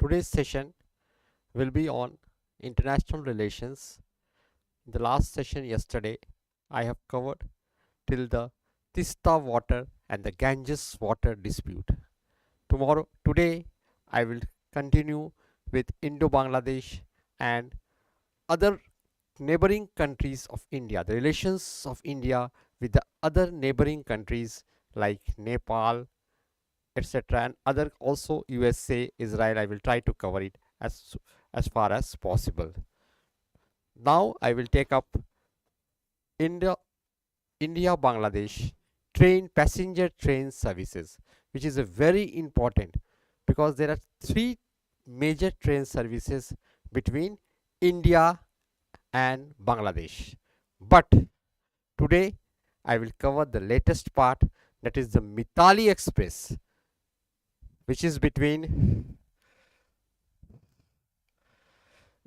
Today's session will be on international relations. In the last session yesterday, I have covered till the Tista water and the Ganges water dispute. Today, I will continue with Indo-Bangladesh and other neighboring countries of India, the relations of India with the other neighboring countries like Nepal, etc., and other also USA, Israel. I will try to cover it as far as possible. Now I will take up India India Bangladesh passenger train services, which is a very important because there are three major train services between India and Bangladesh. But today I will cover the latest part, that is the Mitali Express, which is between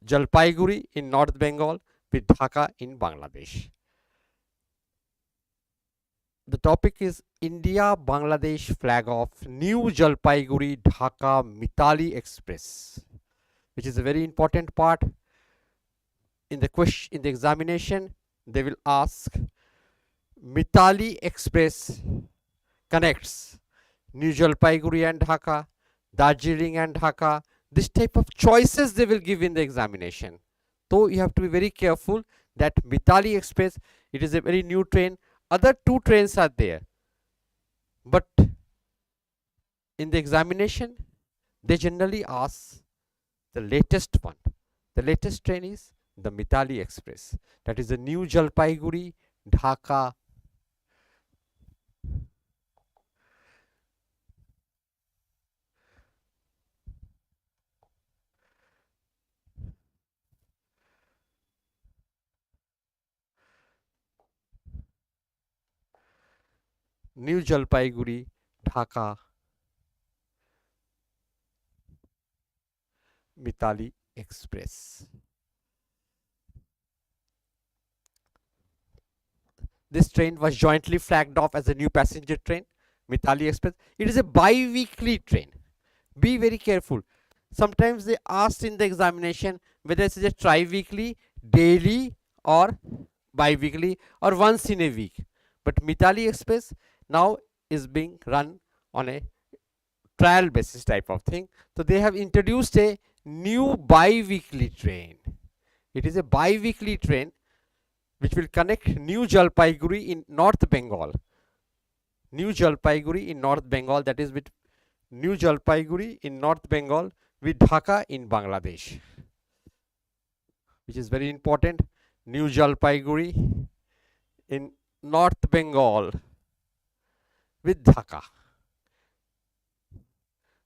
Jalpaiguri in North Bengal with Dhaka in Bangladesh. The topic is India Bangladesh flag off New Jalpaiguri Dhaka Mitali Express, which is a very important part. In the examination, they will ask Mitali Express connects New Jalpaiguri and Dhaka, Darjeeling and Dhaka. This type of choices they will give in the examination. So you have to be very careful that Mitali Express, it is a very new train. Other two trains are there, but in the examination they generally ask the latest one. The latest train is the Mitali Express, that is the New Jalpaiguri Dhaka New Jalpaiguri Dhaka Mitali Express. This train was jointly flagged off as a new passenger train, Mitali Express. It is a bi-weekly train. Be very careful. Sometimes they asked in the examination whether it is a tri-weekly, daily, or bi-weekly, or once in a week. But Mitali Express now is being run on a trial basis type of thing. So they have introduced a new bi-weekly train. It is a bi-weekly train which will connect New Jalpaiguri in North Bengal. New Jalpaiguri in North Bengal, that is with New Jalpaiguri in North Bengal with Dhaka in Bangladesh, which is very important. New Jalpaiguri in North Bengal with Dhaka.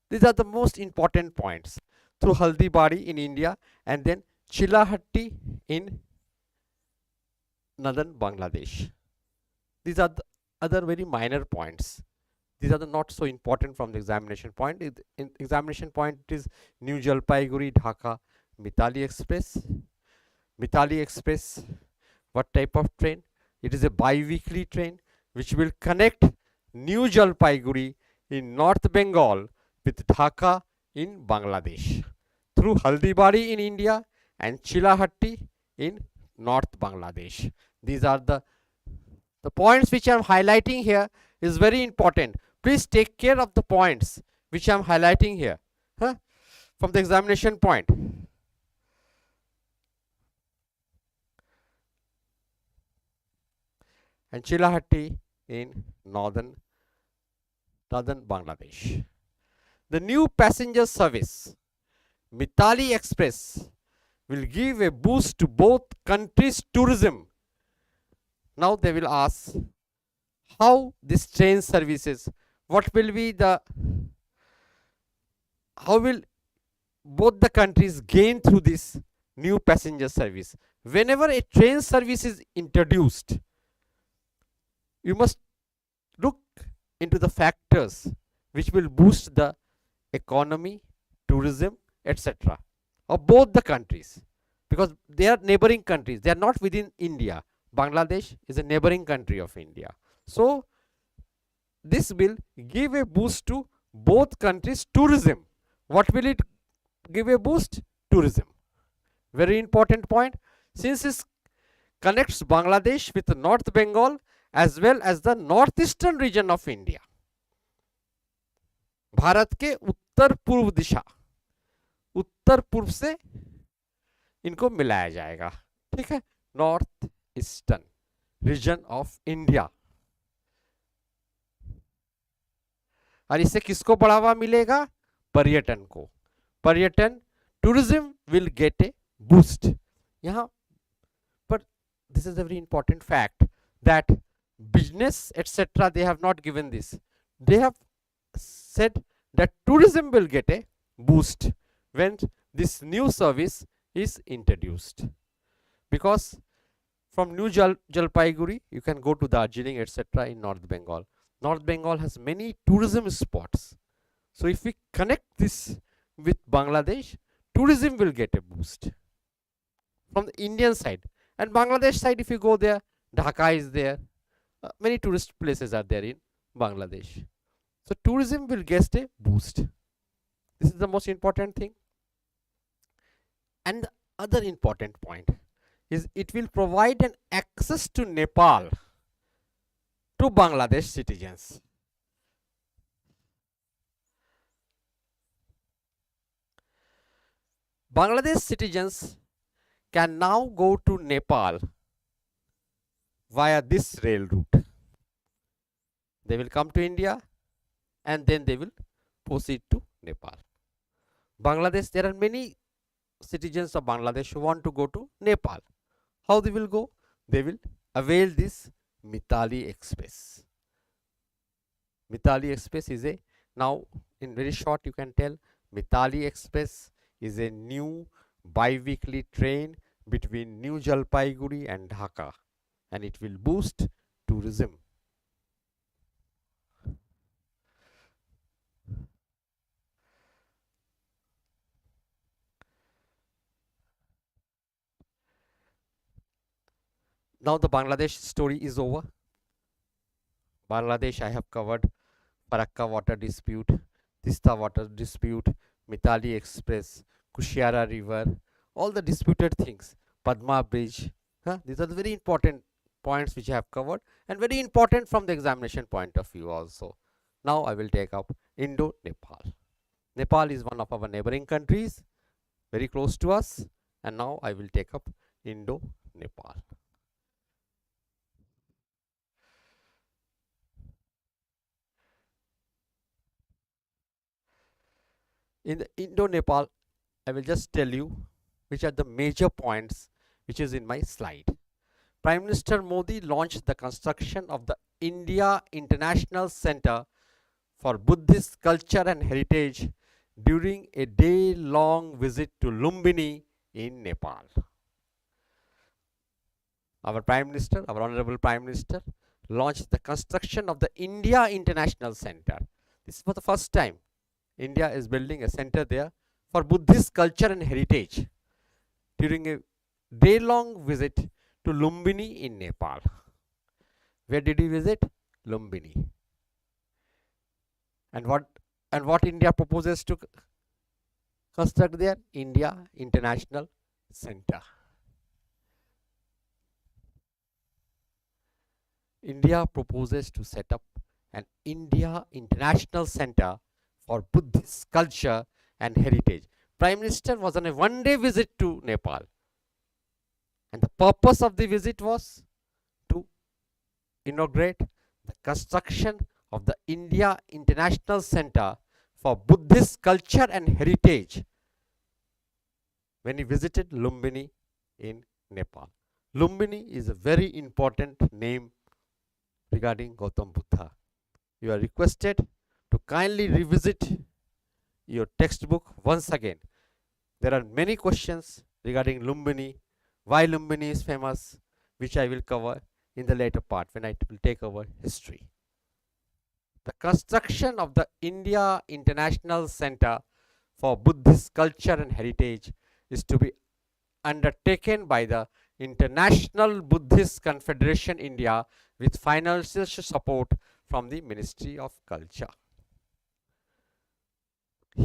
These are the most important points. Through Haldibari in India and then Chilahatti in northern Bangladesh. These are the other very minor points. These are the not so important from the examination point. In examination point, it is New Jalpaiguri Dhaka Mitali Express. Mitali Express, what type of train? It is a bi-weekly train which will connect New Jalpaiguri in North Bengal with Dhaka in Bangladesh through Haldibari in India and Chilahatti in North Bangladesh. These are the points which I am highlighting here is very important. Please take care of the points which I am highlighting here from the examination point. And Chilahatti in northern Bangladesh. The new passenger service Mitali Express will give a boost to both countries' tourism. Now they will ask how this train services, what will be how will both the countries gain through this new passenger service. Whenever a train service is introduced, you must look into the factors which will boost the economy, tourism, etc. of both the countries, because they are neighboring countries. They are not within India. Bangladesh is a neighboring country of India. So this will give a boost to both countries' tourism. What will it give a boost? Tourism. Very important point. Since it connects Bangladesh with North Bengal as well as the northeastern region of India. Bharat के उत्तर पूर्व दिशा, उत्तर पूर्व से इनको मिलाया जाएगा, ठीक है, north eastern region of India. और इससे किसको बढ़ावा मिलेगा? पर्यटन को। पर्यटन, tourism will get A boost. यहां पर this is a very important fact that business etc. they have not given this. They have said that tourism will get a boost when this new service is introduced, because from New Jalpaiguri you can go to Darjeeling etc. in North Bengal. North Bengal has many tourism spots, so if we connect this with Bangladesh, tourism will get a boost from the Indian side. And Bangladesh side, if you go there, Dhaka is there, many tourist places are there in Bangladesh, so tourism will get a boost. This is the most important thing. And the other important point is it will provide an access to Nepal to Bangladesh citizens. Bangladesh citizens can now go to Nepal via this rail route. They will come to India and then they will proceed to Nepal. Bangladesh, there are many citizens of Bangladesh who want to go to Nepal. How they will go? They will avail this Mitali Express. Mitali Express is a, now in very short you can tell, Mitali Express is a new bi-weekly train between New Jalpaiguri and Dhaka, and it will boost tourism. Now the Bangladesh story is over. Bangladesh I have covered. Farakka water dispute, Tista water dispute, Mitali Express, Kushiara river, all the disputed things, Padma bridge. These are the very important points which I have covered, and very important from the examination point of view also. Now I will take up Indo-Nepal. Nepal is one of our neighboring countries, very close to us, and now I will take up Indo-Nepal. In the Indo-Nepal, I will just tell you which are the major points which is in my slide. Prime Minister Modi launched the construction of the India International Center for Buddhist Culture and Heritage during a day-long visit to Lumbini in Nepal. Our Prime Minister, our Honorable Prime Minister, launched the construction of the India International Center. This is for the first time. India is building a center there for Buddhist culture and heritage during a day-long visit to Lumbini in Nepal. Where did he visit? Lumbini. And what India proposes to construct there? India International Center. India proposes to set up an India International Center for Buddhist culture and heritage. Prime Minister was on a one-day visit to Nepal, and the purpose of the visit was to inaugurate the construction of the India International Center for Buddhist culture and heritage when he visited Lumbini in Nepal. Lumbini is a very important name regarding Gautam Buddha. You are requested to kindly revisit your textbook once again. There are many questions regarding Lumbini, why Lumbini is famous, which I will cover in the later part when I will take over history. The construction of the India International Center for Buddhist Culture and Heritage is to be undertaken by the International Buddhist Confederation India with financial support from the Ministry of Culture.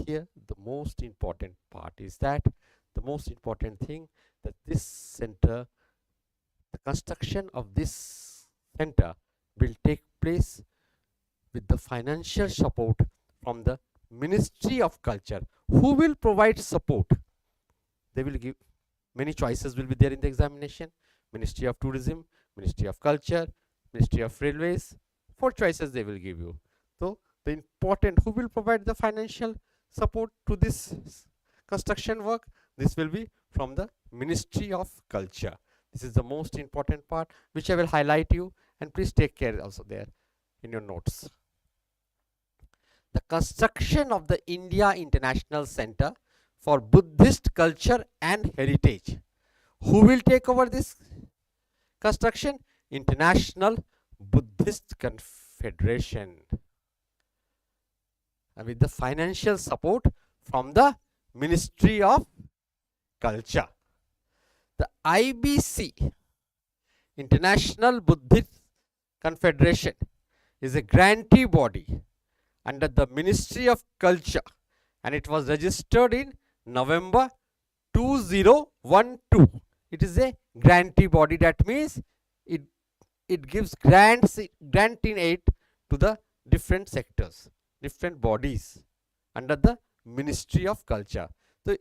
here the most important part is that the most important thing that this center, the construction of this center will take place with the financial support from the Ministry of Culture. Who will provide support? They will give, many choices will be there in the examination: Ministry of Tourism, Ministry of Culture, Ministry of Railways. 4 choices they will give you. So the important, who will provide the financial support to this construction work? This will be from the Ministry of Culture. This is the most important part, which I will highlight you, and please take care also there in your notes. The construction of the India International Center for Buddhist Culture and Heritage. Who will take over this construction? International Buddhist Confederation, and with the financial support from the Ministry of Culture. The IBC, International Buddhist Confederation, is a grantee body under the Ministry of Culture, and it was registered in November 2012. It is a grantee body. That means it gives granting aid to the different sectors, different bodies under the Ministry of Culture. So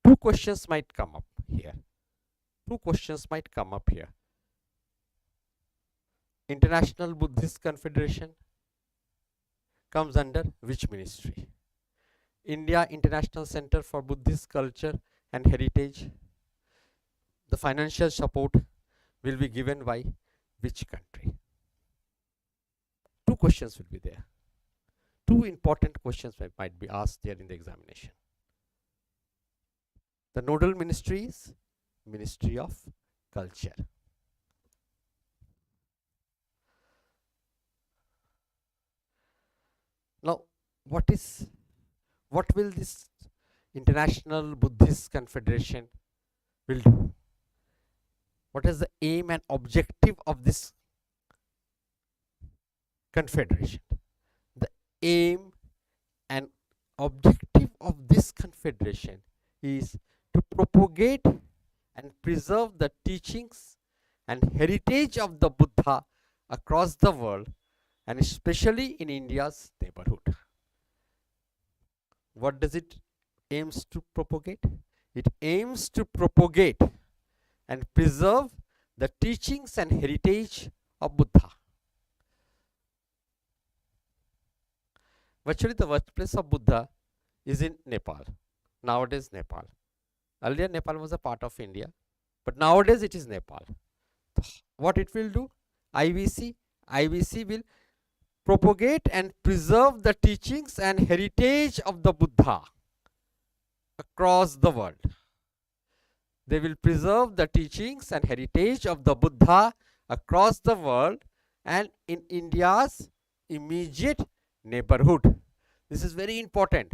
2 questions might come up here. 2 questions might come up here. International Buddhist Confederation comes under which ministry? India International Center for Buddhist Culture and Heritage, the financial support will be given by which country? 2 questions will be there. 2 important questions might be asked there in the examination. The nodal ministry is Ministry of Culture. Now, what will this International Buddhist Confederation will do? What is the aim and objective of this confederation? The aim and objective of this confederation is to propagate and preserve the teachings and heritage of the Buddha across the world, and especially in India's neighborhood. What does it aims to propagate? It aims to propagate and preserve the teachings and heritage of Buddha. Virtually the birthplace of Buddha is in Nepal. Nowadays Nepal. Earlier Nepal was a part of India, but nowadays it is Nepal. What it will do? IBC will propagate and preserve the teachings and heritage of the Buddha across the world. They will preserve the teachings and heritage of the Buddha across the world and in India's immediate neighborhood. This is very important.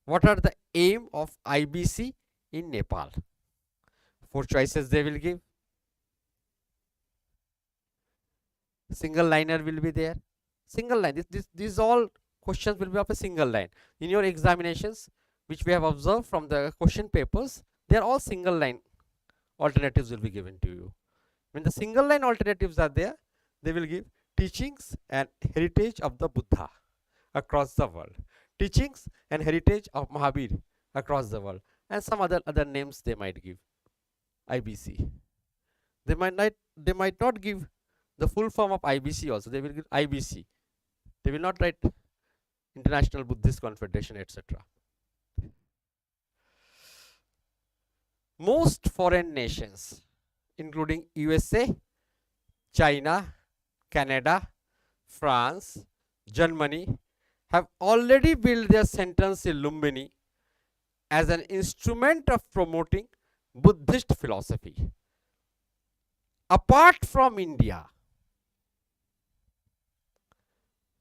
What are the aim of IBC in Nepal? 4 choices they will give. Single liner will be there. Single line. These all questions will be of a single line. In your examinations, which we have observed from the question papers, they are all single line alternatives will be given to you. When the single line alternatives are there, they will give teachings and heritage of the Buddha across the world, teachings and heritage of Mahavir across the world, and some other names they might give. IBC. They might not give the full form of IBC also. They will give IBC. They will not write International Buddhist Confederation, etc. Most foreign nations, including USA, China, Canada, France, Germany, have already built their centers in Lumbini as an instrument of promoting Buddhist philosophy. Apart from India,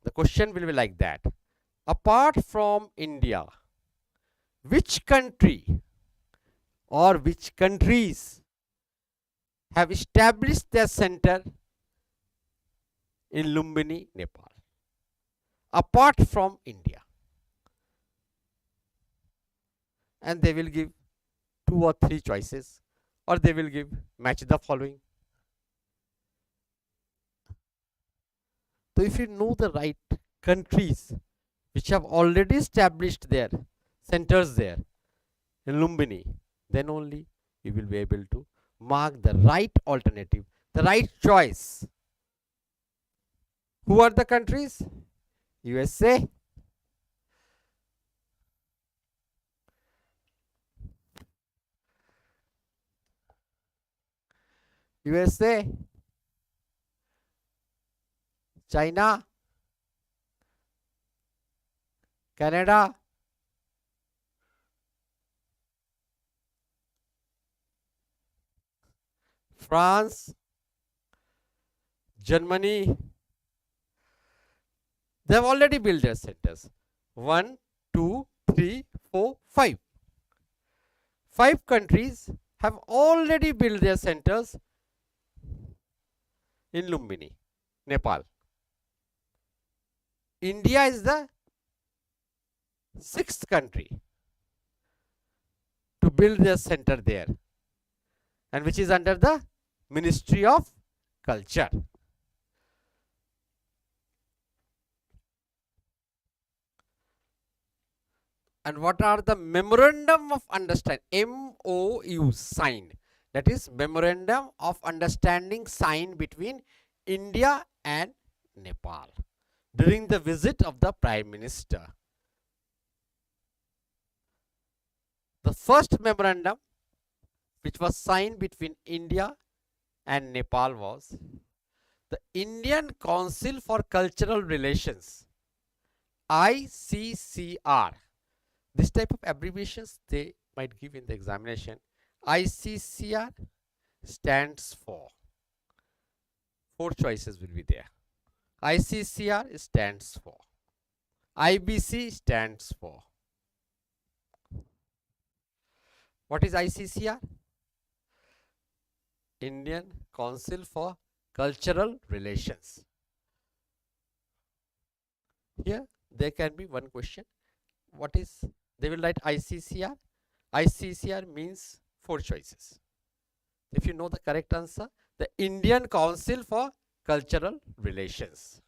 the question will be like that. Apart from India, which country or which countries have established their center in Lumbini, Nepal? apart from India, and they will give two or three choices, or they will give match the following. So if you know the right countries which have already established their centers there in Lumbini, then only you will be able to mark the right alternative, the right choice. Who are the countries? USA, USA, China, Canada, France, Germany. They have already built their centers. One, two, three, four, five. Five countries have already built their centers in Lumbini, Nepal. India is the sixth country to build their center there, and which is under the Ministry of Culture. And what are the memorandum of understanding, MOU signed? That is memorandum of understanding signed between India and Nepal during the visit of the Prime Minister. The first memorandum which was signed between India and Nepal was the Indian Council for Cultural Relations, ICCR. This type of abbreviations they might give in the examination. ICCR stands for, four choices will be there. ICCR stands for, IBC stands for. What is ICCR? Indian Council for Cultural Relations. Here there can be one question. What is, they will write ICCR. ICCR means four choices. If you know the correct answer, the Indian Council for Cultural Relations.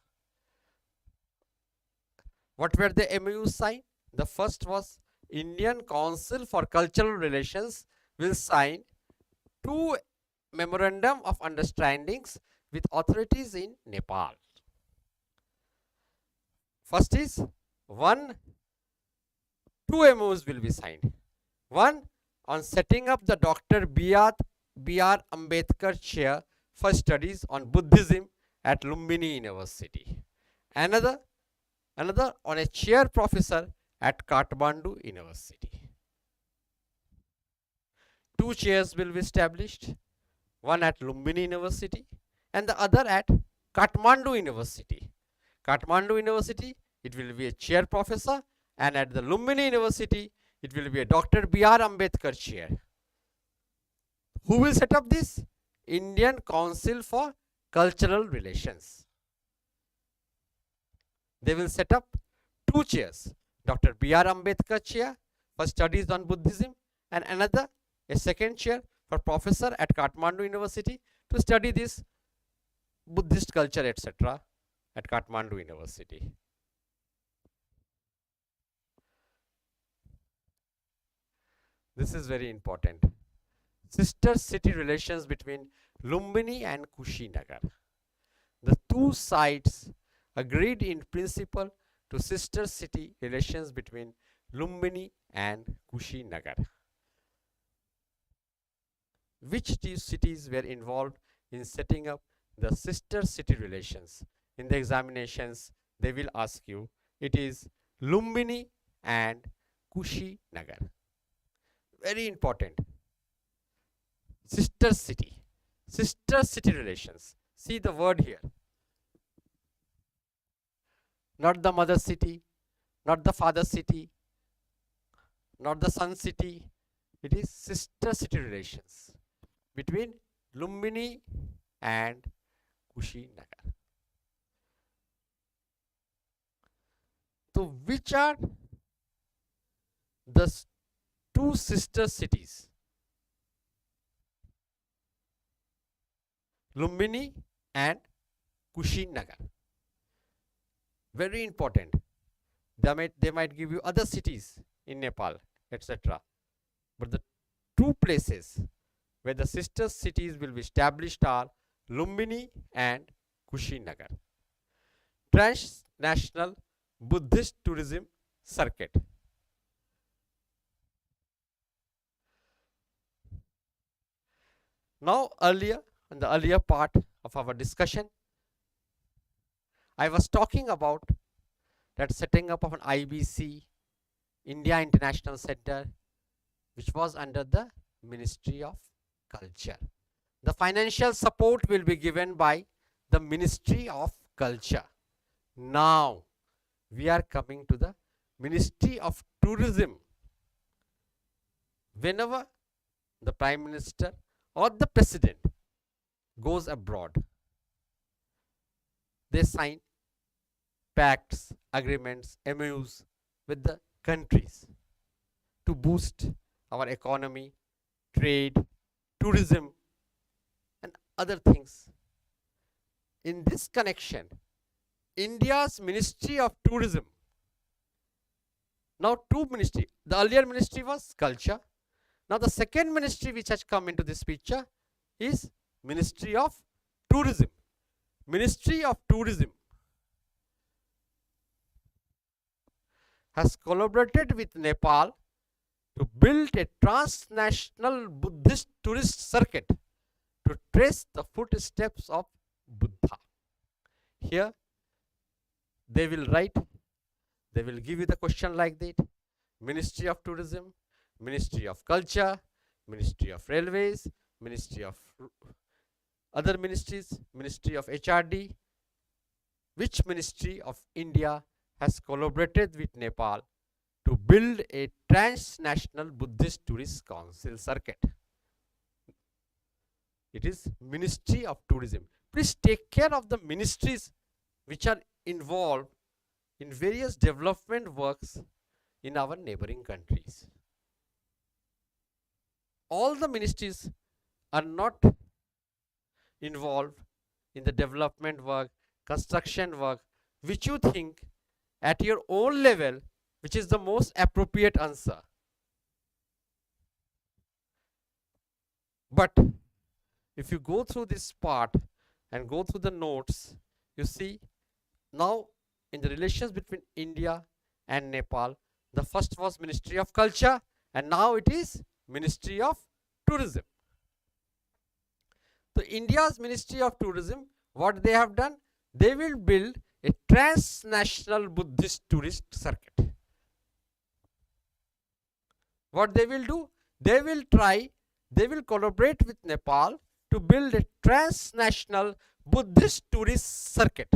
What were the MOU signed? The first was Indian Council for Cultural Relations will sign two memorandum of understandings with authorities in Nepal. First is two MOUs will be signed. One on setting up the Dr. B.R. Ambedkar Chair for Studies on Buddhism at Lumbini University. Another on a chair professor at Kathmandu University. Two chairs will be established, one at Lumbini University and the other at Kathmandu University. Kathmandu University, it will be a chair professor, and at the Lumbini University, it will be a Dr. B.R. Ambedkar chair. Who will set up this? Indian Council for Cultural Relations. They will set up two chairs, Dr. B.R. Ambedkar chair for studies on Buddhism, and another, a second chair for professor at Kathmandu University to study this Buddhist culture, etc. at Kathmandu University. This is very important. Sister city relations between Lumbini and Kushinagar. The two sides agreed in principle to sister city relations between Lumbini and Kushinagar. Which two cities were involved in setting up the sister city relations? In the examinations, they will ask you, it is Lumbini and Kushinagar. Very important. Sister city relations. See the word here. Not the mother city, not the father city, not the son city. It is sister city relations between Lumbini and Kushinagar. So which are the two sister cities? Lumbini and Kushinagar. Very important. They might give you other cities in Nepal, etc. But the two places where the sister cities will be established are Lumbini and Kushinagar. Transnational Buddhist Tourism Circuit. Now, in the earlier part of our discussion, I was talking about that setting up of an IBC, India International Center, which was under the Ministry of Culture. The financial support will be given by the Ministry of Culture. Now, we are coming to the Ministry of Tourism. Whenever the Prime Minister or the President goes abroad, they sign pacts, agreements, MOUs with the countries to boost our economy, trade, tourism, and other things. In this connection, India's Ministry of Tourism, now two ministry, the earlier ministry was culture. Now the second ministry which has come into this picture is Ministry of Tourism. Ministry of Tourism has collaborated with Nepal to build a transnational Buddhist tourist circuit to trace the footsteps of Buddha. Here they will write, they will give you the question like that: Ministry of Tourism, Ministry of Culture, Ministry of Railways, Ministry of other ministries, Ministry of HRD. Which ministry of India has collaborated with Nepal to build a transnational Buddhist tourist council circuit? It is Ministry of Tourism. Please take care of the ministries which are involved in various development works in our neighboring countries. All the ministries are not involved in the development work, construction work, which you think at your own level, which is the most appropriate answer. But if you go through this part and go through the notes, you see now in the relations between India and Nepal, the first was Ministry of Culture and now it is Ministry of Tourism. So India's Ministry of Tourism, what they have done, they will build a transnational Buddhist tourist circuit. What they will do, they will collaborate with Nepal to build a transnational Buddhist tourist circuit.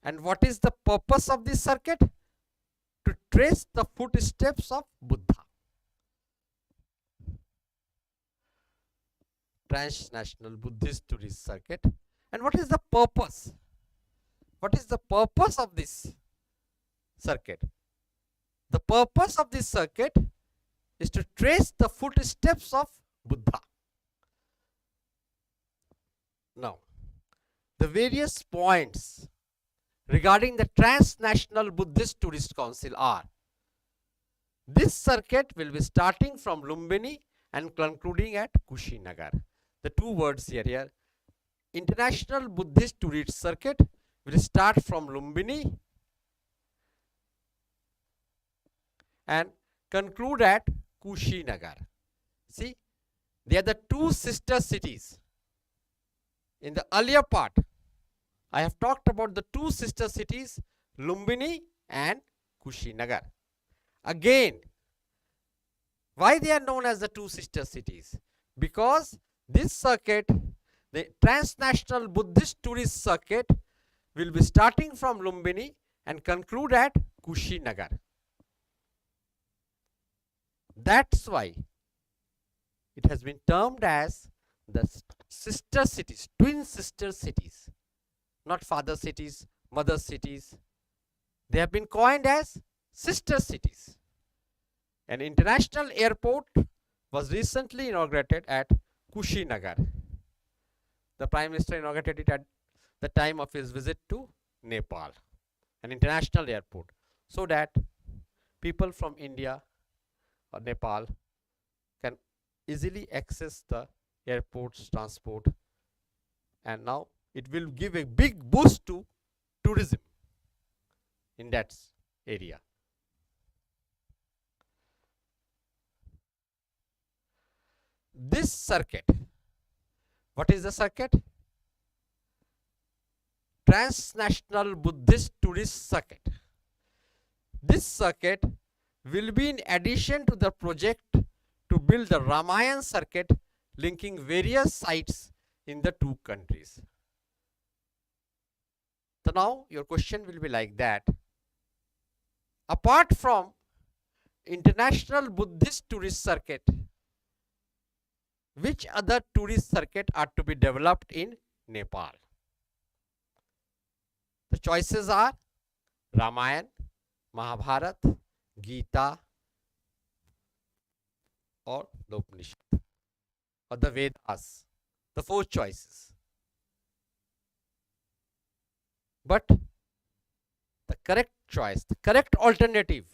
And what is the purpose of this circuit? To trace the footsteps of Buddha. Transnational Buddhist tourist circuit. And what is the purpose? What is the purpose of this circuit? The purpose of this circuit is to trace the footsteps of Buddha. Now, the various points regarding the Transnational Buddhist Tourist Council are: this circuit will be starting from Lumbini and concluding at Kushinagar. The two words here, International Buddhist Tourist Circuit will start from Lumbini and conclude at Kushinagar. See, they are the two sister cities. In the earlier part, I have talked about the two sister cities, Lumbini and Kushinagar. Again, why they are known as the two sister cities? Because this circuit, the Transnational Buddhist Tourist Circuit, will be starting from Lumbini and conclude at Kushinagar. That's why it has been termed as the sister cities, twin sister cities, not father cities, mother cities, They have been coined as sister cities. An international airport was recently inaugurated at Kushinagar. The Prime Minister inaugurated it at the time of his visit to Nepal, an international airport, so that people from India or Nepal can easily access the airport's transport, and now it will give a big boost to tourism in that area. This circuit, what is the circuit? Transnational Buddhist Tourist Circuit. This circuit will be in addition to the project to build the Ramayan circuit linking various sites in the two countries. So now your question will be like that. Apart from International Buddhist Tourist Circuit, which other tourist circuit are to be developed in Nepal? The choices are Ramayan, Mahabharat, Gita, or the Upanishad, or the Vedas, the four choices. But the correct choice, the correct alternative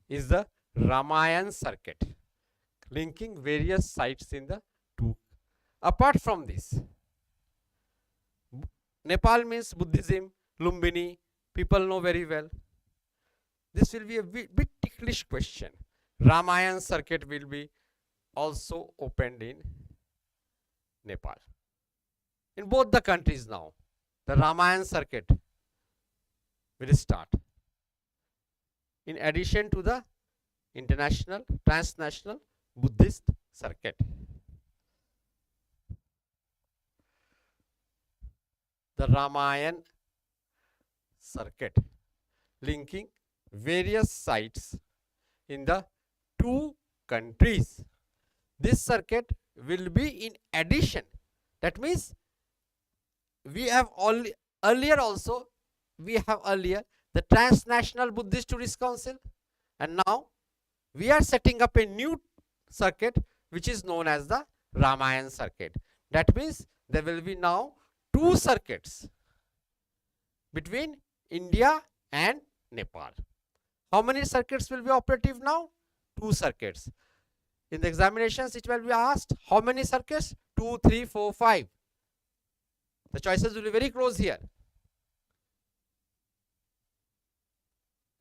is the Ramayan circuit, linking various sites in the two. Apart from this, Nepal means Buddhism, Lumbini, people know very well. This will be a bit ticklish question. Ramayan circuit will be also opened in Nepal. In both the countries now, the Ramayan circuit will start. In addition to the international, transnational Buddhist circuit. The Ramayan circuit linking various sites in the two countries. This circuit will be in addition. That means we have earlier the Transnational Buddhist Tourist Council, and now we are setting up a new circuit which is known as the Ramayan circuit. That means there will be now two circuits between India and Nepal. How many circuits will be operative now? Two circuits. In the examinations it will be asked how many circuits? 2, 3, 4, 5. The choices will be very close here.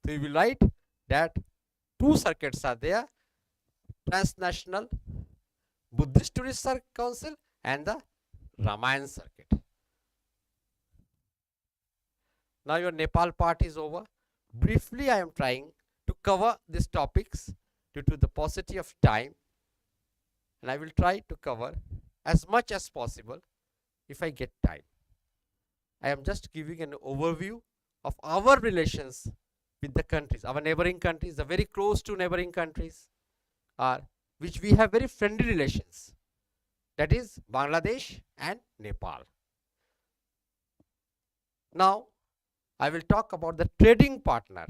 So you will write that two circuits are there, Transnational Buddhist Tourist Council and the Ramayan circuit. Now your Nepal part is over. Briefly I am trying to cover these topics due to the paucity of time, and I will try to cover as much as possible if I get time. I am just giving an overview of our relations with the countries, our neighboring countries, the very close to neighboring countries are which we have very friendly relations, that is Bangladesh and Nepal. Now I will talk about the trading partner,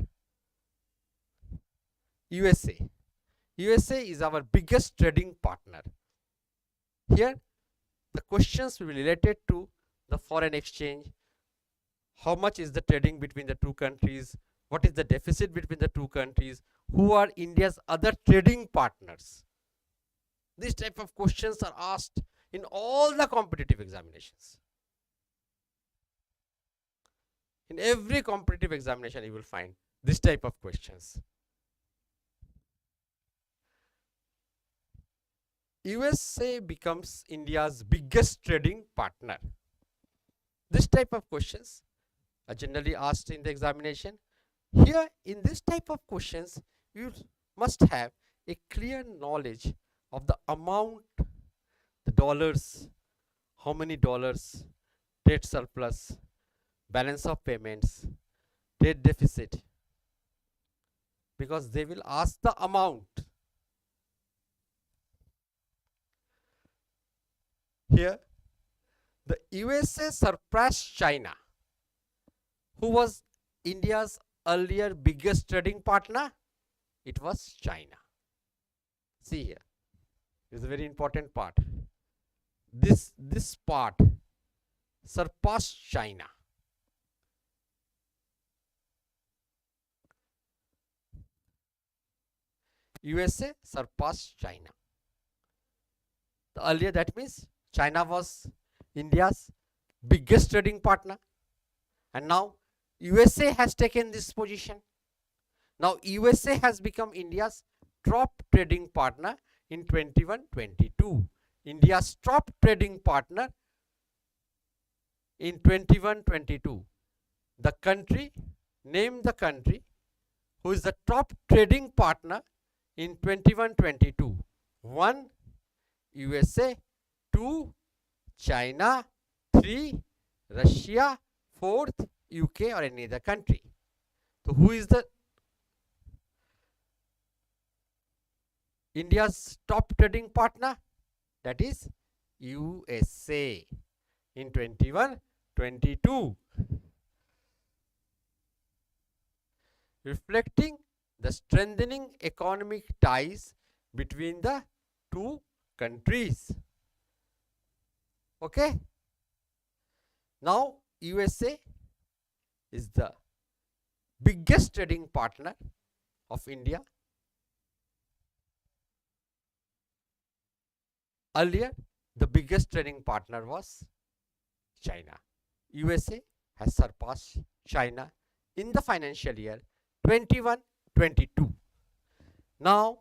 USA. USA is our biggest trading partner. Here the questions will be related to the foreign exchange. How much is the trading between the two countries? What is the deficit between the two countries? Who are India's other trading partners? These type of questions are asked in all the competitive examinations. In every competitive examination you will find this type of questions. USA becomes India's biggest trading partner. This type of questions are generally asked in the examination. Here in this type of questions you must have a clear knowledge of the amount, the dollars, how many dollars, trade surplus, balance of payments, trade deficit, because they will ask the amount. Here the USA surpassed China, who was India's earlier biggest trading partner? It was China. See here, this is a very important part. This part surpassed China. USA surpassed China. The earlier, that means China was India's biggest trading partner, and now USA has taken this position. Now USA has become India's top trading partner in 21-22. India's top trading partner in 21-22. The country, name the country who is the top trading partner in 21-22. 1. USA, 2. China, 3. Russia, 4th UK or any other country. So who is the India's top trading partner? That is USA in 21-22. Reflecting the strengthening economic ties between the two countries. Okay. Now USA is the biggest trading partner of India. Earlier, the biggest trading partner was China. USA has surpassed China in the financial year 21-22. Now,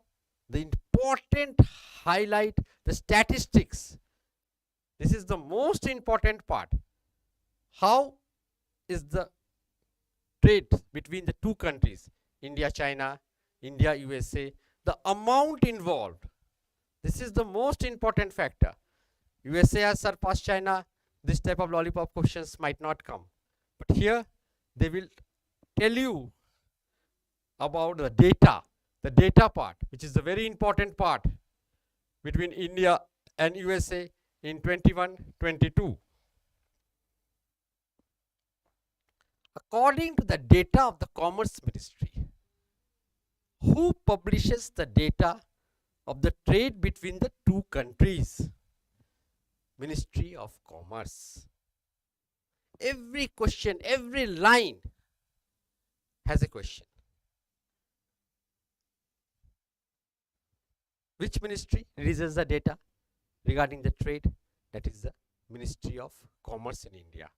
the important highlight, the statistics. This is the most important part. How is the trade between the two countries, India, China, India, USA, the amount involved? This is the most important factor. USA has surpassed China. This type of lollipop questions might not come. But here they will tell you about the data part, which is the very important part between India and USA in 21-22. According to the data of the Commerce Ministry, who publishes the data of the trade between the two countries? Ministry of Commerce. Every question, every line has a question. Which ministry releases the data regarding the trade? That is the Ministry of Commerce in India.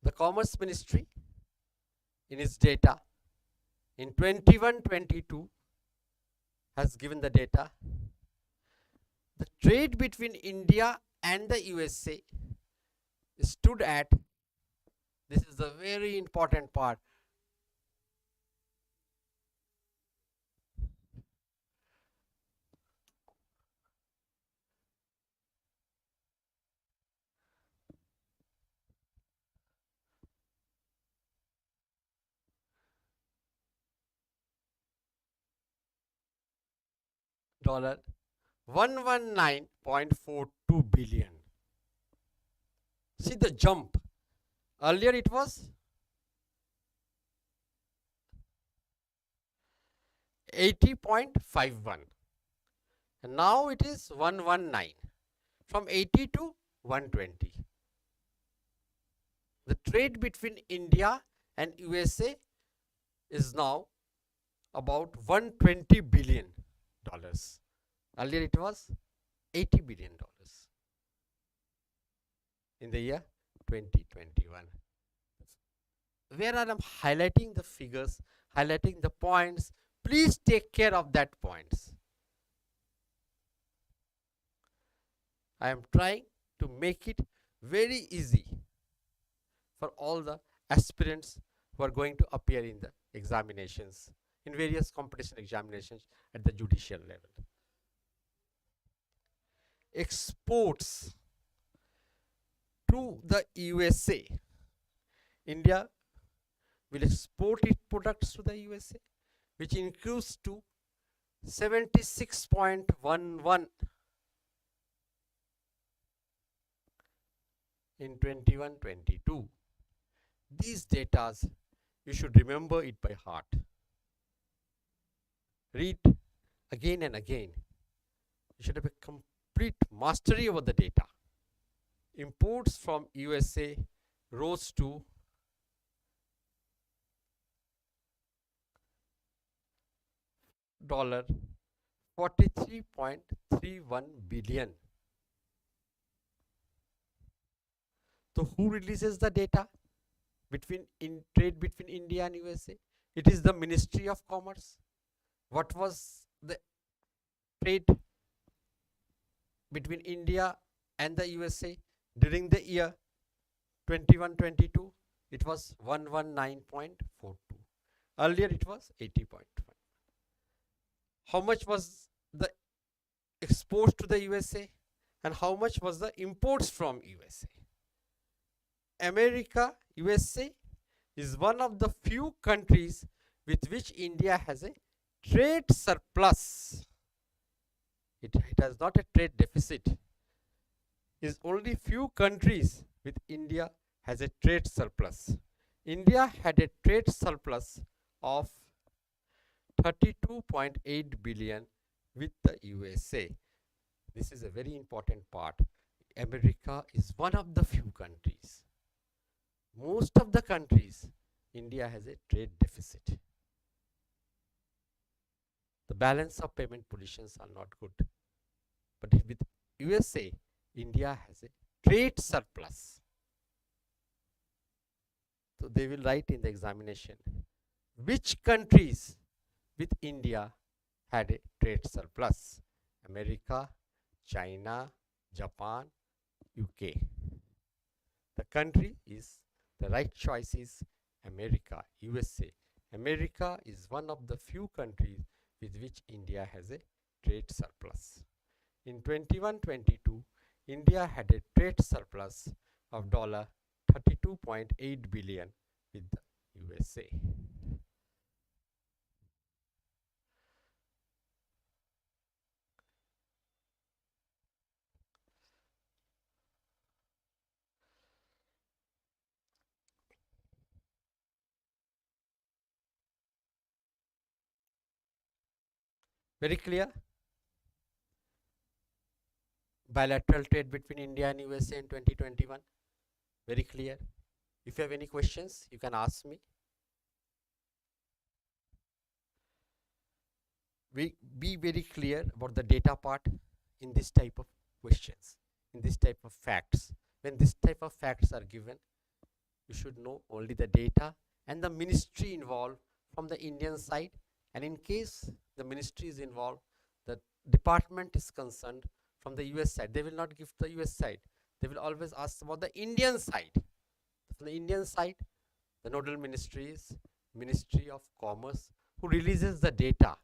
The Commerce Ministry in its data in 21-22 has given the data. The trade between India and the USA stood at, this is the very important part, $119.42 billion. See the jump. Earlier it was 80.51 and now it is 119, from 80 to 120. The trade between India and USA is now about $120 billion. Earlier it was $80 billion in the year 2021. Where I am highlighting the figures, highlighting the points, please take care of that points. I am trying to make it very easy for all the aspirants who are going to appear in the examinations, in various competition examinations at the judicial level. Exports to the USA. India will export its products to the USA, which increased to 76.11 in 21-22. These data, you should remember it by heart. Read again and again. You should have a complete mastery over the data. Imports from USA rose to $43.31 billion. So who releases the data in trade between India and USA? It is the Ministry of Commerce. What was the trade between India and the USA during the year 21-22? It was 119.42. Earlier it was 80.5. How much was the exports to the USA and how much was the imports from USA? America, USA is one of the few countries with which India has a trade surplus. It has not a trade deficit. Is only few countries with India has a trade surplus. India had a trade surplus of 32.8 billion with the USA. This is a very important part. America is one of the few countries. Most of the countries, India has a trade deficit. The balance of payment positions are not good. But with USA, India has a trade surplus. So they will write in the examination which countries with India had a trade surplus. America, China, Japan, UK. The country is, the right choice is America, USA. America is one of the few countries with which India has a trade surplus. In 21-22, India had a trade surplus of $32.8 billion with the USA. Very clear? Bilateral trade between India and USA in 2021. Very clear. If you have any questions, you can ask me. Be very clear about the data part in this type of questions, in this type of facts. When this type of facts are given, you should know only the data and the ministry involved from the Indian side. And in case the ministry is involved, the department is concerned from the US side. They will not give the US side. They will always ask about the Indian side. From the Indian side, the nodal ministry is Ministry of Commerce, who releases the data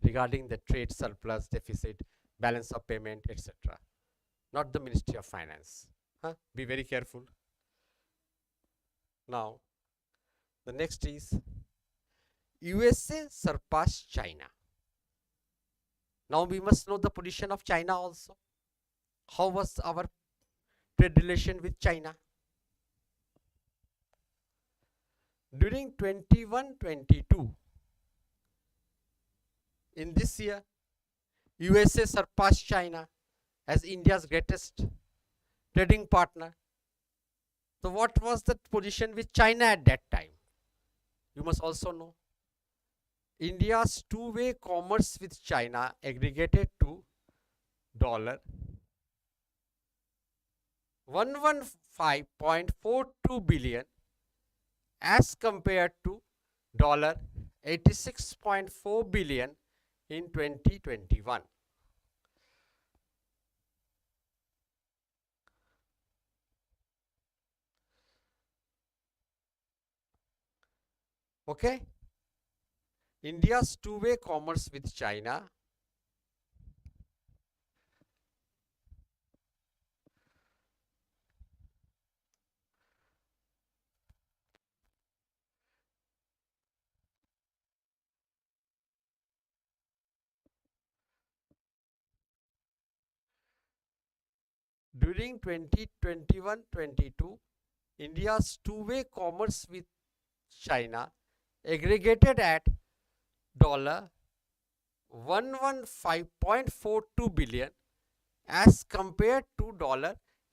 regarding the trade surplus, deficit, balance of payment, etc. Not the Ministry of Finance. Be very careful. Now, the next is USA surpassed China. Now we must know the position of China also. How was our trade relation with China? During 21-22, in this year, USA surpassed China as India's greatest trading partner. So what was the position with China at that time? You must also know. India's two-way commerce with China aggregated to $115.42 billion as compared to $86.4 billion in 2021. Okay? India's two-way commerce with China During 2021-22, India's two-way commerce with China aggregated at $115.42 billion as compared to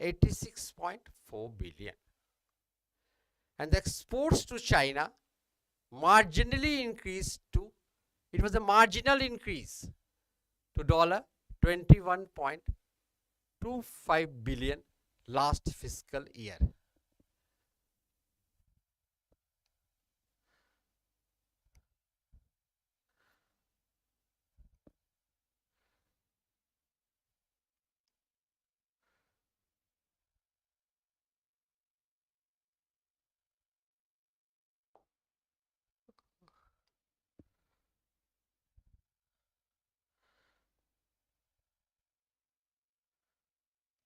$86.4 billion. And the exports to China marginally increased to, it was a marginal increase to $21.25 billion last fiscal year.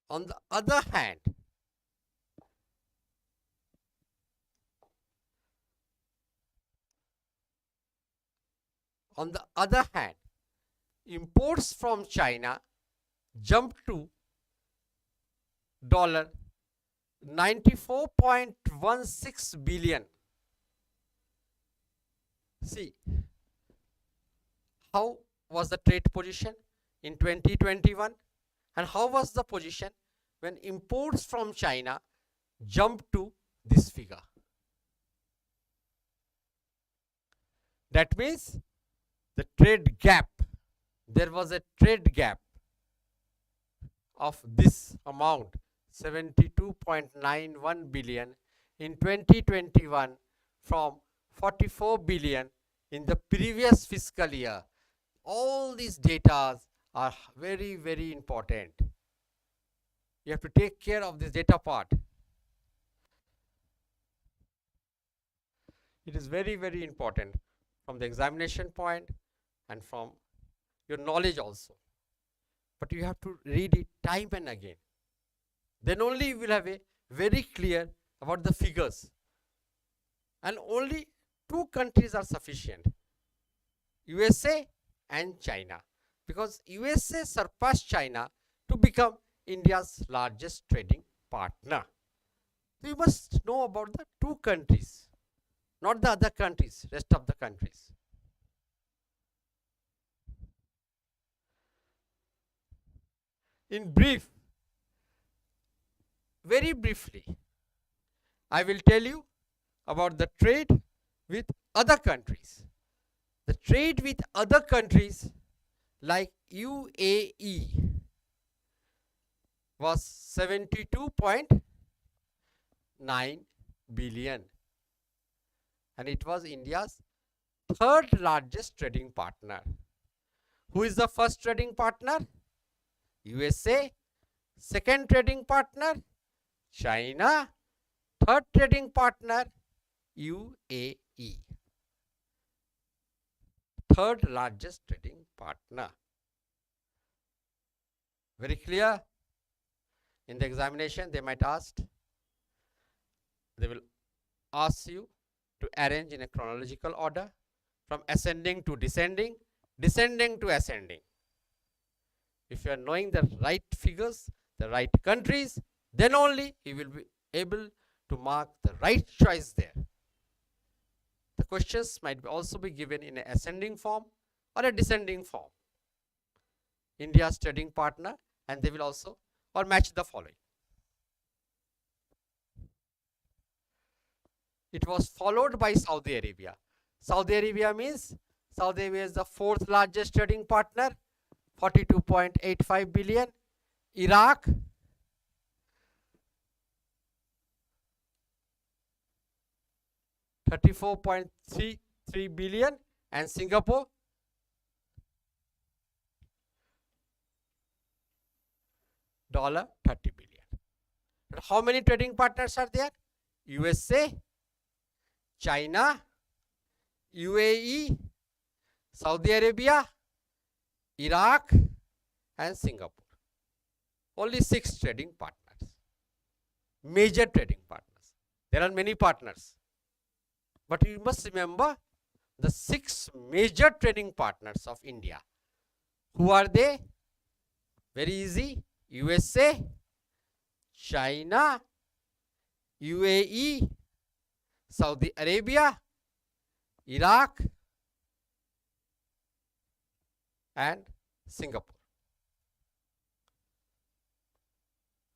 On the other hand, imports from China jumped to $94.16 billion. See, how was the trade position in 2021 and how was the position when imports from China jumped to this figure? That means the trade gap, there was a trade gap of this amount 72.91 billion in 2021 from 44 billion in the previous fiscal year. All these data are very, very important. You have to take care of this data part. It is very, very important from the examination point and from your knowledge also. But you have to read it time and again. Then only you will have a very clear about the figures. And only two countries are sufficient, USA and China, because USA surpassed China to become India's largest trading partner. So you must know about the two countries, not the other countries, rest of the countries. In brief, very briefly, I will tell you about the trade with other countries. The trade with other countries like UAE was 72.9 billion, and it was India's third largest trading partner. Who is the first trading partner? USA. Second trading partner? China. Third trading partner? UAE. Third largest trading partner. Very clear? In the examination, they might ask, they will ask you to arrange in a chronological order from ascending to descending, descending to ascending. If you are knowing the right figures, the right countries, then only you will be able to mark the right choice there. The questions might also be given in an ascending form or a descending form. India's trading partner, and they will also or match the following. It was followed by Saudi Arabia. Saudi Arabia means Saudi Arabia is the fourth largest trading partner, 42.85 billion. Iraq, 34.33 billion, and Singapore, $30 billion. But how many trading partners are there? USA, China, UAE, Saudi Arabia, Iraq, and Singapore. Only 6 trading partners, major trading partners. There are many partners, but you must remember the 6 major trading partners of India. Who are they? Very easy. USA, China, UAE, Saudi Arabia, Iraq, and Singapore.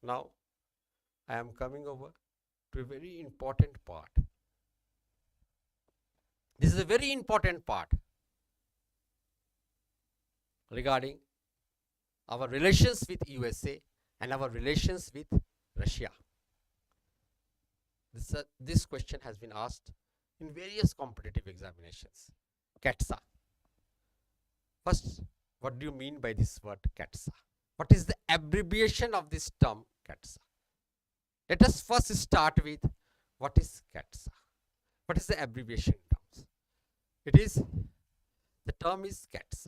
Now, I am coming over to a very important part. This is a very important part regarding our relations with USA and our relations with Russia. This question has been asked in various competitive examinations. CATSA. First, what do you mean by this word CATSA? What is the abbreviation of this term CATSA? Let us first start with what is CATSA. What is the abbreviation terms? The term is CATSA.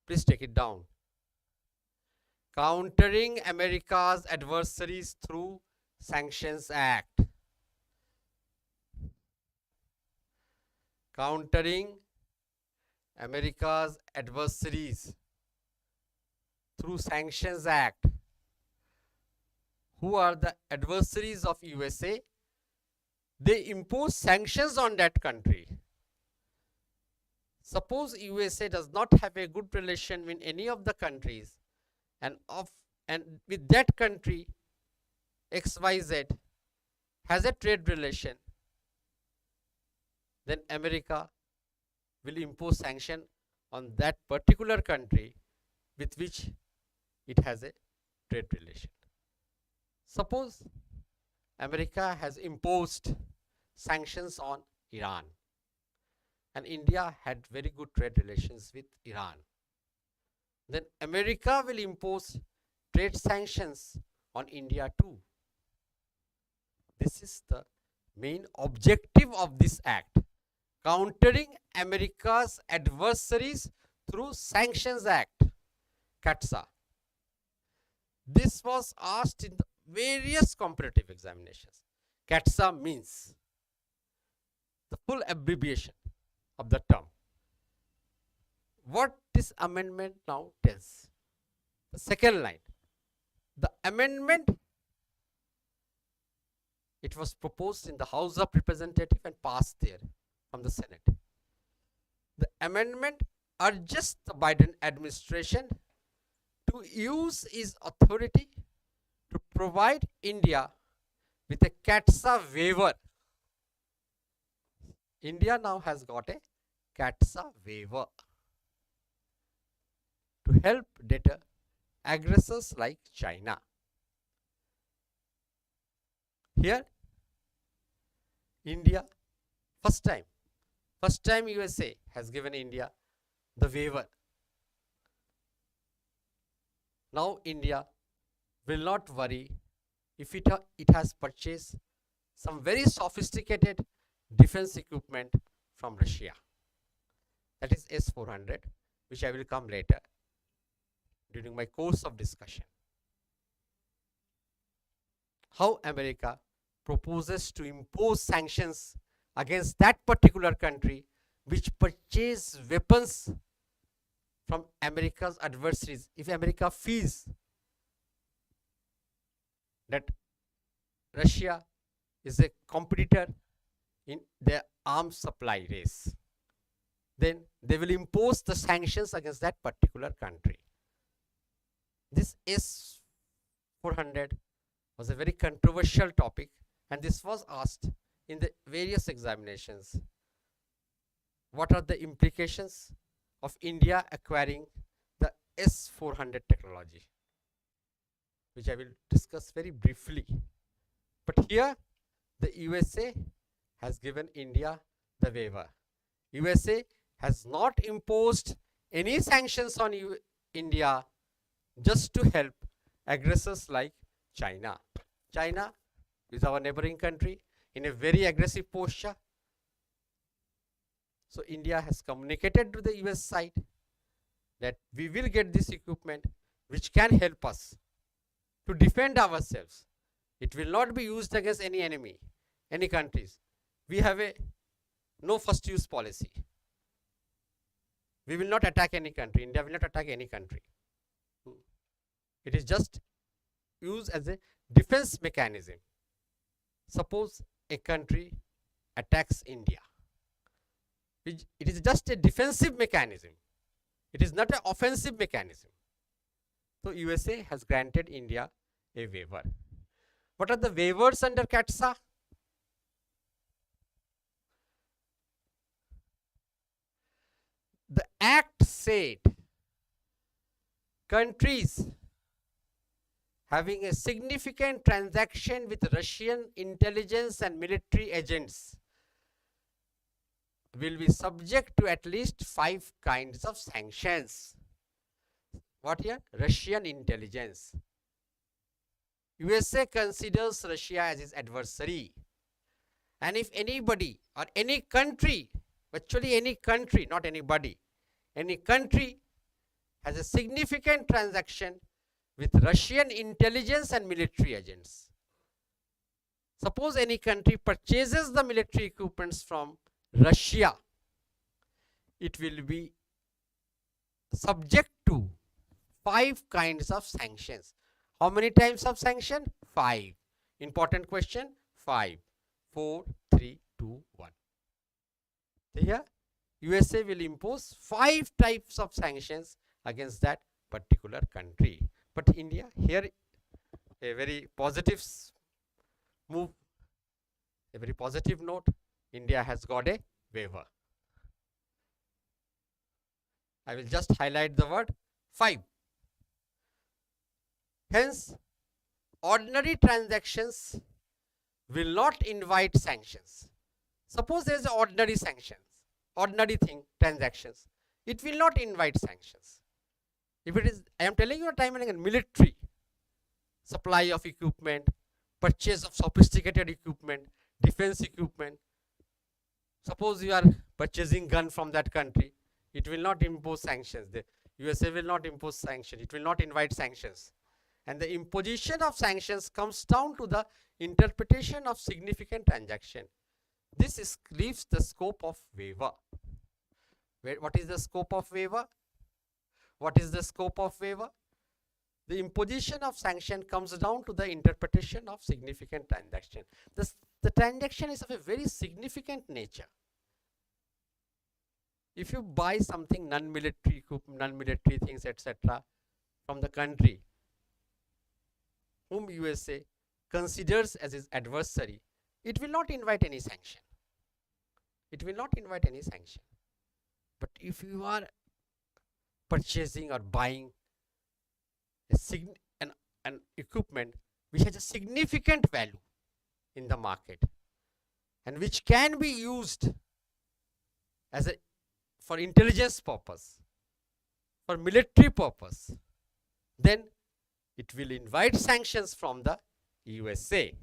Please take it down. Countering America's Adversaries Through Sanctions Act. Countering America's Adversaries Through Sanctions Act. Who are the adversaries of USA? They impose sanctions on that country. Suppose USA does not have a good relation with any of the countries, and with that country XYZ has a trade relation, then America will impose sanction on that particular country with which it has a trade relation. Suppose America has imposed sanctions on Iran, and India had very good trade relations with Iran. Then America will impose trade sanctions on India too. This is the main objective of this act, countering America's adversaries through Sanctions Act, CATSA. This was asked in the various competitive examinations. CATSA means the full abbreviation of the term. What this amendment now tells. The second line. The amendment, it was proposed in the House of Representatives and passed there from the Senate. The amendment urges the Biden administration to use its authority to provide India with a CATSA waiver. India now has got a CATSA waiver to help deter aggressors like China. Here, India, first time USA has given India the waiver. Now India will not worry if it has purchased some very sophisticated defense equipment from Russia. That is S-400, which I will come later during my course of discussion. How America proposes to impose sanctions against that particular country which purchase weapons from America's adversaries. If America feels that Russia is a competitor in their arms supply race, then they will impose the sanctions against that particular country. This S-400 was a very controversial topic, and this was asked in the various examinations. What are the implications of India acquiring the S-400 technology, which I will discuss very briefly. But here, the USA has given India the waiver. USA has not imposed any sanctions on India just to help aggressors like China. China is our neighboring country in a very aggressive posture. So India has communicated to the US side that we will get this equipment which can help us to defend ourselves. It will not be used against any enemy, any countries. We have a no first use policy. We will not attack any country. India will not attack any country. It is just used as a defense mechanism. Suppose a country attacks India. It is just a defensive mechanism. It is not an offensive mechanism. So USA has granted India a waiver. What are the waivers under CATSA? The act said countries having a significant transaction with Russian intelligence and military agents will be subject to at least 5 kinds of sanctions. What here? Russian intelligence. USA considers Russia as its adversary. And if anybody or any country, actually any country, not anybody, any country has a significant transaction with Russian intelligence and military agents. Suppose any country purchases the military equipments from Russia, it will be subject to 5 kinds of sanctions. How many types of sanction? 5. Important question. 5. 4, 3, 2, 1. Here, USA will impose 5 types of sanctions against that particular country. But India, here a very positive move, a very positive note. India has got a waiver. I will just highlight the word 5. Hence, ordinary transactions will not invite sanctions. Suppose there is an ordinary sanctions, ordinary thing, transactions. It will not invite sanctions. If it is, I am telling you time and again, military, supply of equipment, purchase of sophisticated equipment, defense equipment. Suppose you are purchasing gun from that country, it will not impose sanctions. The USA will not impose sanctions. It will not invite sanctions. And the imposition of sanctions comes down to the interpretation of significant transaction. This leaves the scope of waiver. What is the scope of waiver? What is the scope of waiver? The imposition of sanction comes down to the interpretation of significant transaction. The transaction is of a very significant nature. If you buy something non-military equipment, non-military things, etc., from the country whom USA considers as its adversary, it will not invite any sanction. It will not invite any sanction. But if you are purchasing or buying an equipment which has a significant value in the market and which can be used as for intelligence purpose, for military purpose, then it will invite sanctions from the USA.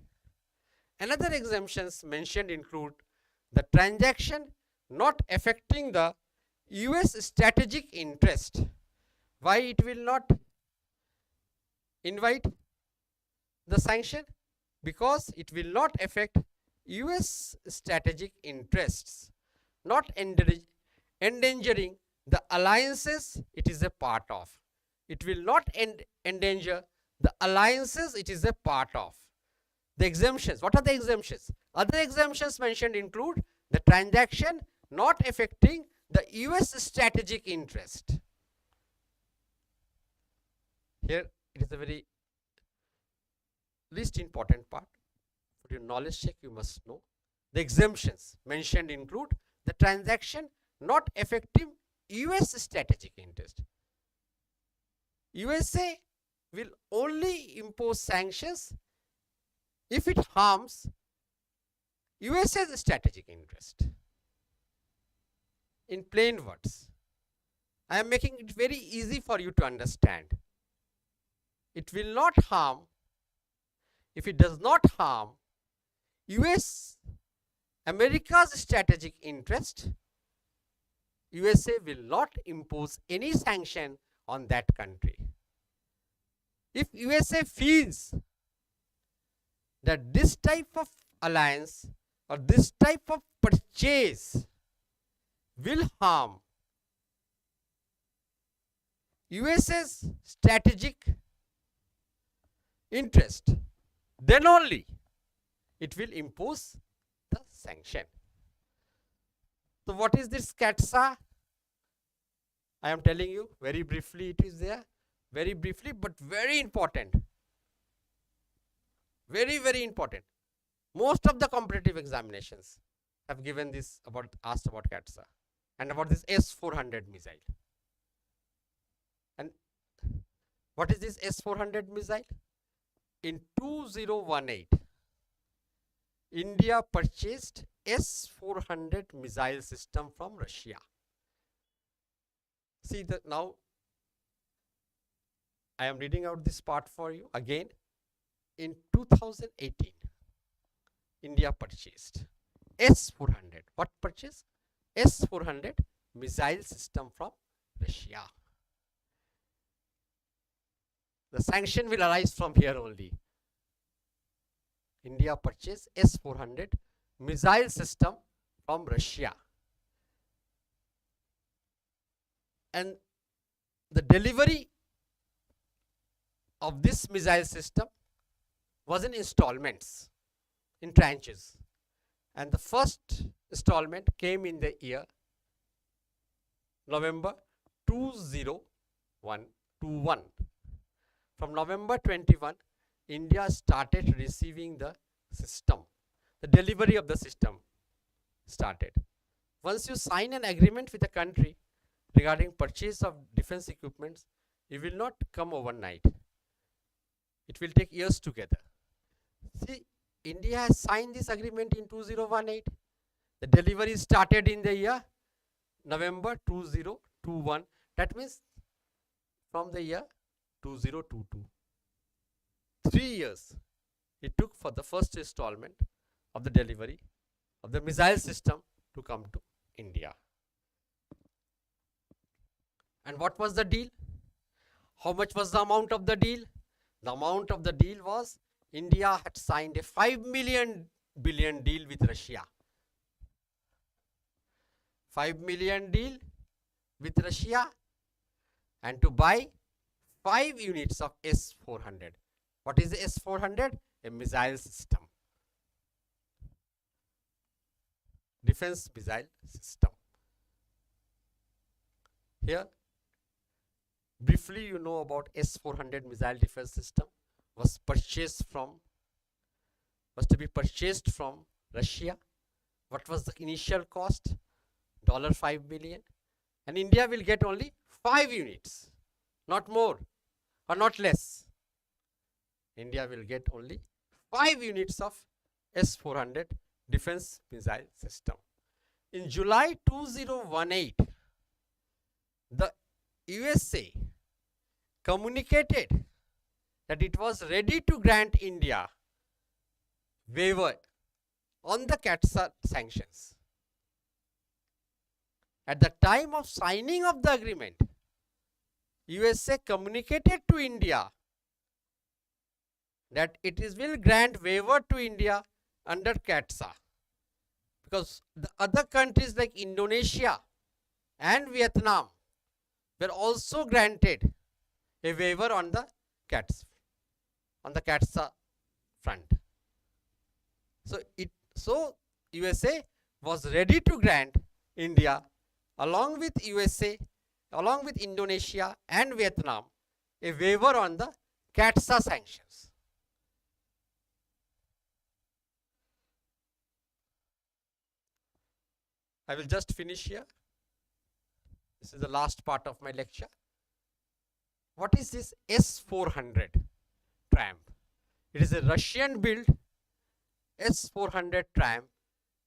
Another exemptions mentioned include the transaction not affecting the US strategic interest. Why it will not invite the sanction? Because it will not affect US strategic interests, not endangering the alliances it is a part of. It will not endanger the alliances it is a part of. The exemptions, what are the exemptions? Other exemptions mentioned include the transaction not affecting the US strategic interest. Here it is a very least important part. For your knowledge check, you must know. The exemptions mentioned include the transaction not affecting US strategic interest. USA will only impose sanctions if it harms USA's strategic interest. In plain words, I am making it very easy for you to understand. It will not harm, if it does not harm America's strategic interest, USA will not impose any sanction on that country. If USA feels that this type of alliance or this type of purchase will harm USA's strategic interest, then only it will impose the sanction. So what is this CATSA? I am telling you very briefly, it is there, very briefly, but very important. Very, very important. Most of the competitive examinations have given this asked about CATSA and about this S-400 missile. And what is this S-400 missile? In 2018, India purchased S-400 missile system from Russia. See that now I am reading out this part for you again. In 2018, India purchased S-400. What purchase? S-400 missile system from Russia. The sanction will arise from here only. India purchased S-400 missile system from Russia. And the delivery of this missile system was in installments, in tranches. And the first installment came in the year November 2021. From November 21, India started receiving the system. The delivery of the system started. Once you sign an agreement with a country regarding purchase of defense equipments, it will not come overnight. It will take years together. See, India has signed this agreement in 2018. The delivery started in the year November 2021. That means from the year 2022. 3 years it took for the first installment of the delivery of the missile system to come to India. And what was the deal? How much was the amount of the deal? The amount of the deal was India had signed a 5 billion deal with Russia. 5 million deal with Russia, and to buy 5 units of S-400. What is the S-400? A missile system. Defense missile system. Here, briefly you know about S-400 missile defense system was to be purchased from Russia. What was the initial cost? $5 million. And India will get only 5 units, not more or not less. India will get only 5 units of S-400 defense missile system. In July 2018, the USA communicated that it was ready to grant India waiver on the CATSA sanctions. At the time of signing of the agreement, USA communicated to India that it will grant waiver to India under CATSA, because the other countries like Indonesia and Vietnam were also granted a waiver on the CATSA front. So USA was ready to grant India along with Indonesia and Vietnam a waiver on the CATSA sanctions. I will just finish here. This is the last part of my lecture. What is this S-400 tram? It is a Russian-built S-400 tram.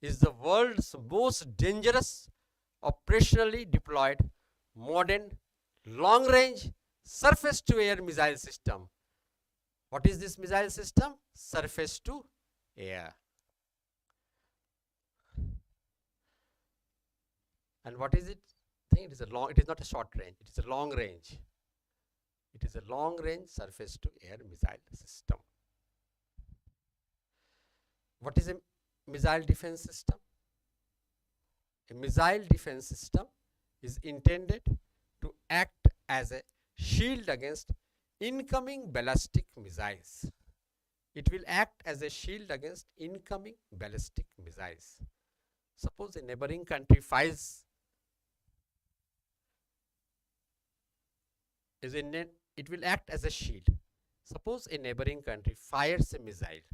Is the world's most dangerous operationally deployed modern long-range surface-to-air missile system. What is this missile system? Surface-to-air. And what is it? I think it is not a short range, it is a long range. It is a long range surface to air missile system. What is a missile defense system? A missile defense system is intended to act as a shield against incoming ballistic missiles. It will act as a shield against incoming ballistic missiles. Suppose a neighboring country fires it will act as a shield. Suppose a neighboring country fires a missile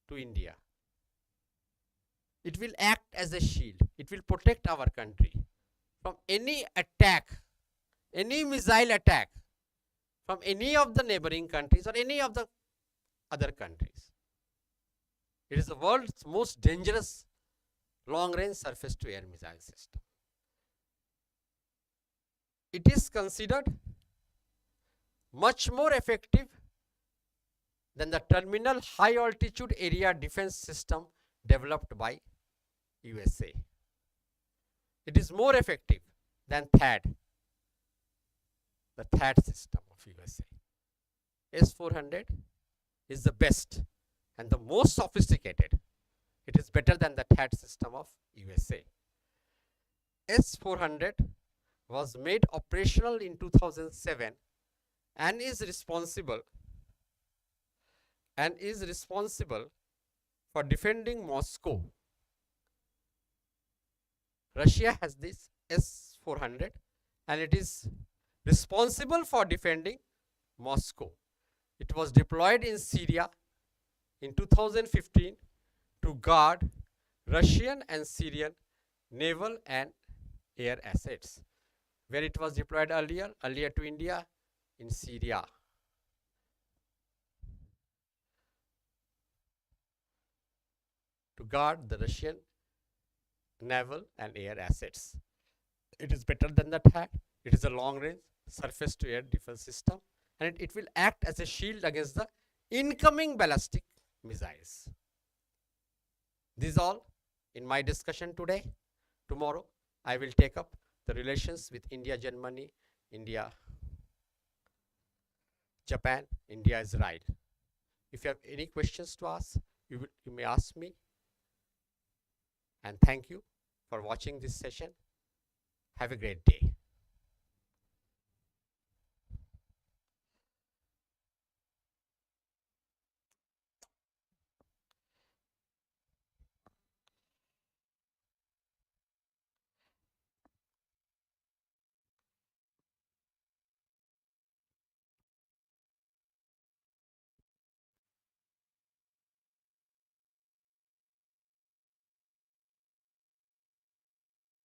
to India. It will act as a shield. It will protect our country from any attack, any missile attack from any of the neighboring countries or any of the other countries. It is the world's most dangerous long-range surface-to-air missile system. It is considered much more effective than the terminal high-altitude area defense system developed by USA. It is more effective than THAAD, the THAAD system of USA. S-400 is the best and the most sophisticated. It is better than the THAAD system of USA. S-400 was made operational in 2007 and is responsible for defending Moscow. Russia has this S-400 and it is responsible for defending Moscow. It was deployed in Syria in 2015 to guard Russian and Syrian naval and air assets. Where it was deployed earlier to India, in Syria. To guard the Russian naval and air assets. It is better than the THAAD. It is a long-range surface-to-air defense system and it will act as a shield against the incoming ballistic missiles. This is all in my discussion today. Tomorrow I will take up the relations with India, Germany, India, Japan, India, Israel. If you have any questions to ask, you may ask me. And thank you for watching this session. Have a great day.